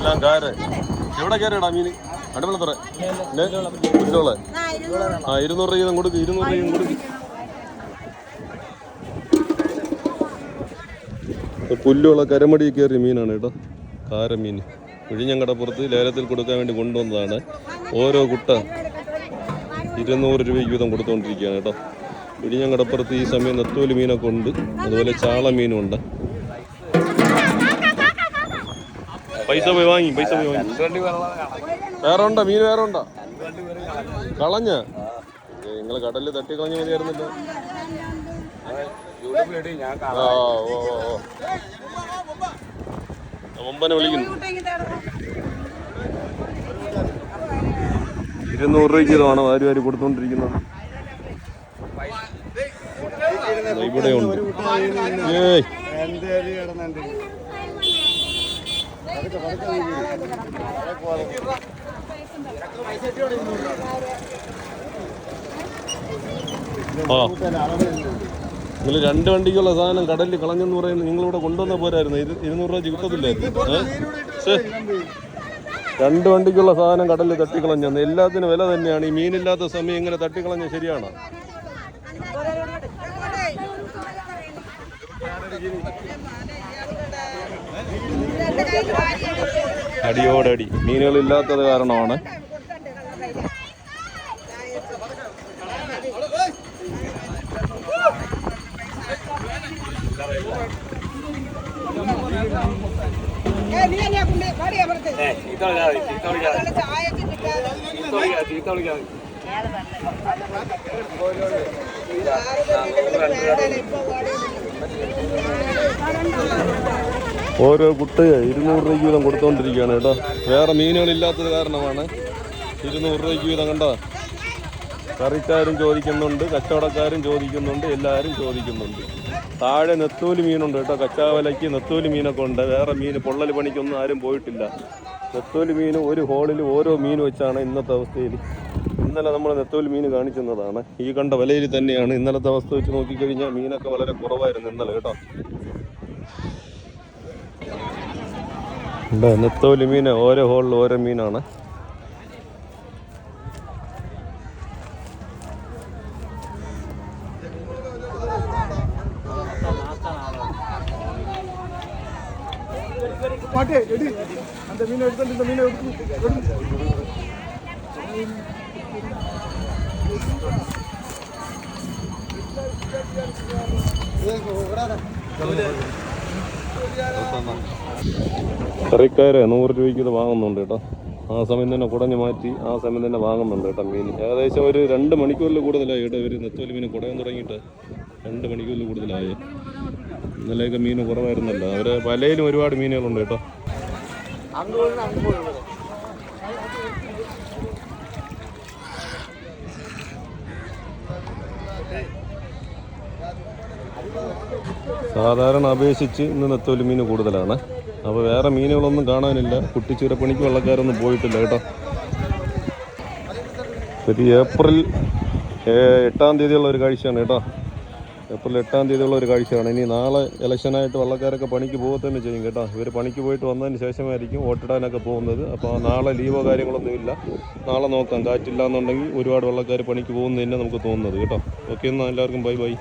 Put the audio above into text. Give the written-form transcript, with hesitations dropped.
എല്ലാം കാര്. എവിടെ കയറിയടാ മീൻ? അടിമലത്തറ പുല്ലോളെ. 200 രൂപ കൊടുക്ക്, 200 രൂപ കൊടുക്ക്. പുല്ലുള്ള കരമടി കയറിയ മീനാണ് കേട്ടോ, കാരമീൻ. വിഴിഞ്ഞങ്കടപ്പുറത്ത് ലേലത്തിൽ കൊടുക്കാൻ വേണ്ടി കൊണ്ടുവന്നതാണ്. ഓരോ കുട്ട 200 രൂപയ്ക്ക് വീതം കൊടുത്തുകൊണ്ടിരിക്കുകയാണ് കേട്ടോ. വിഴിഞ്ഞങ്കടപ്പുറത്ത് ഈ സമയം നെത്തോലി മീനൊക്കെ ഉണ്ട്, അതുപോലെ ചാള മീനും ഉണ്ട്. പൈസ പോയി വാങ്ങി. വേറെ ഉണ്ടോ മീൻ? വേറെ ഉണ്ടോ? കളഞ്ഞ നിങ്ങൾ കടലിൽ തട്ടി കളഞ്ഞ മതിയായിരുന്നല്ലോ. മുമ്പനെ വിളിക്കുന്നു. 200 രൂപയ്ക്ക് ഇതാണ് വാരി കൊടുത്തോണ്ടിരിക്കുന്നത്. ഇവിടെ ഉണ്ട്. നിങ്ങൾ 2 വണ്ടിക്കുള്ള സാധനം കടലിൽ കളഞ്ഞെന്ന് പറയുന്നത് നിങ്ങളിവിടെ കൊണ്ടുവന്ന പോരായിരുന്നു. 200 രൂപ കിട്ടത്തില്ലായിരുന്നു. 2 വണ്ടിക്കുള്ള സാധനം കടലിൽ തട്ടിക്കളഞ്ഞെന്ന്. എല്ലാത്തിനും വില തന്നെയാണ്. ഈ മീനില്ലാത്ത സമയം ഇങ്ങനെ തട്ടിക്കളഞ്ഞ ശരിയാണോ? അടിയോടടി മീനുകളില്ലാത്തത് കാരണമാണ്. ഓരോ കുട്ട 200 രൂപയ്ക്ക് വീതം കൊടുത്തോണ്ടിരിക്കുകയാണ് കേട്ടോ. വേറെ മീനുകളില്ലാത്തത് കാരണമാണ് 200 രൂപയ്ക്ക് വീതം. കണ്ടോ, കറിക്കാരും ചോദിക്കുന്നുണ്ട്, കച്ചവടക്കാരും ചോദിക്കുന്നുണ്ട്, എല്ലാവരും ചോദിക്കുന്നുണ്ട്. താഴെ നെത്തോലി മീനുണ്ട് കേട്ടോ. കച്ചാവലയ്ക്ക് നെത്തോലി മീനൊക്കെ ഉണ്ട്. വേറെ മീൻ പൊള്ളൽ പണിക്കൊന്നും ആരും പോയിട്ടില്ല. നെത്തോലി മീൻ ഒരു ഹോളിൽ ഓരോ മീൻ വെച്ചാണ് ഇന്നത്തെ അവസ്ഥയിൽ. ഇന്നലെ നമ്മൾ നെത്തോലി മീൻ കാണിച്ചതാണ്. ഈ കണ്ട വിലയിൽ തന്നെയാണ് ഇന്നലത്തെ അവസ്ഥ വെച്ച് നോക്കിക്കഴിഞ്ഞാൽ മീനൊക്കെ വളരെ കുറവായിരുന്നു ഇന്നലെ കേട്ടോ. നെത്തോലി മീൻ ഓരോ ഹോളിൽ ഓരോ മീനാണ്. കറിക്കാരെ 100 രൂപയ്ക്ക് ഇത് വാങ്ങുന്നുണ്ട് കേട്ടോ. ആ സമയം തന്നെ കുടഞ്ഞു മാറ്റി ആ സമയം തന്നെ വാങ്ങുന്നുണ്ട് കേട്ടോ മീൻ. ഏകദേശം ഒരു 2 മണിക്കൂറിൽ കൂടുതലായി കേട്ടോ ഇവർ നെത്തോലി മീൻ കുടയാൻ തുടങ്ങിയിട്ട്. 2 മണിക്കൂറിൽ കൂടുതലായി. ഇന്നലെയൊക്കെ മീൻ കുറവായിരുന്നല്ലോ. അവരെ വലയിലും ഒരുപാട് മീനുകളുണ്ട് കേട്ടോ. സാധാരണ അപേക്ഷിച്ച് ഇന്ന് നെത്തോലി മീൻ കൂടുതലാണ്. അപ്പോൾ വേറെ മീനുകളൊന്നും കാണാനില്ല. കുട്ടിച്ചൂരപ്പണിക്ക് വള്ളക്കാരൊന്നും പോയിട്ടില്ല കേട്ടോ. ഒരു ഏപ്രിൽ 8-ാം തീയതിയുള്ള ഒരു കാഴ്ചയാണ് കേട്ടോ. ഏപ്രിൽ 8-ാം തീയതിയുള്ള ഒരു കാഴ്ചയാണ്. ഇനി നാളെ ഇലക്ഷനായിട്ട് വള്ളക്കാരൊക്കെ പണിക്ക് പോകത്തന്നെ ചെയ്യും കേട്ടോ. ഇവർ പണിക്ക് പോയിട്ട് വന്നതിന് ശേഷമായിരിക്കും വോട്ടിടാനൊക്കെ പോകുന്നത്. അപ്പോൾ നാളെ ലീവോ കാര്യങ്ങളൊന്നുമില്ല. നാളെ നോക്കാം. കാറ്റില്ല എന്നുണ്ടെങ്കിൽ ഒരുപാട് വള്ളക്കാർ പണിക്ക് പോകുന്നത് തന്നെ നമുക്ക് തോന്നുന്നത് കേട്ടോ. ഓക്കെ, എന്നാൽ എല്ലാവർക്കും ബൈ.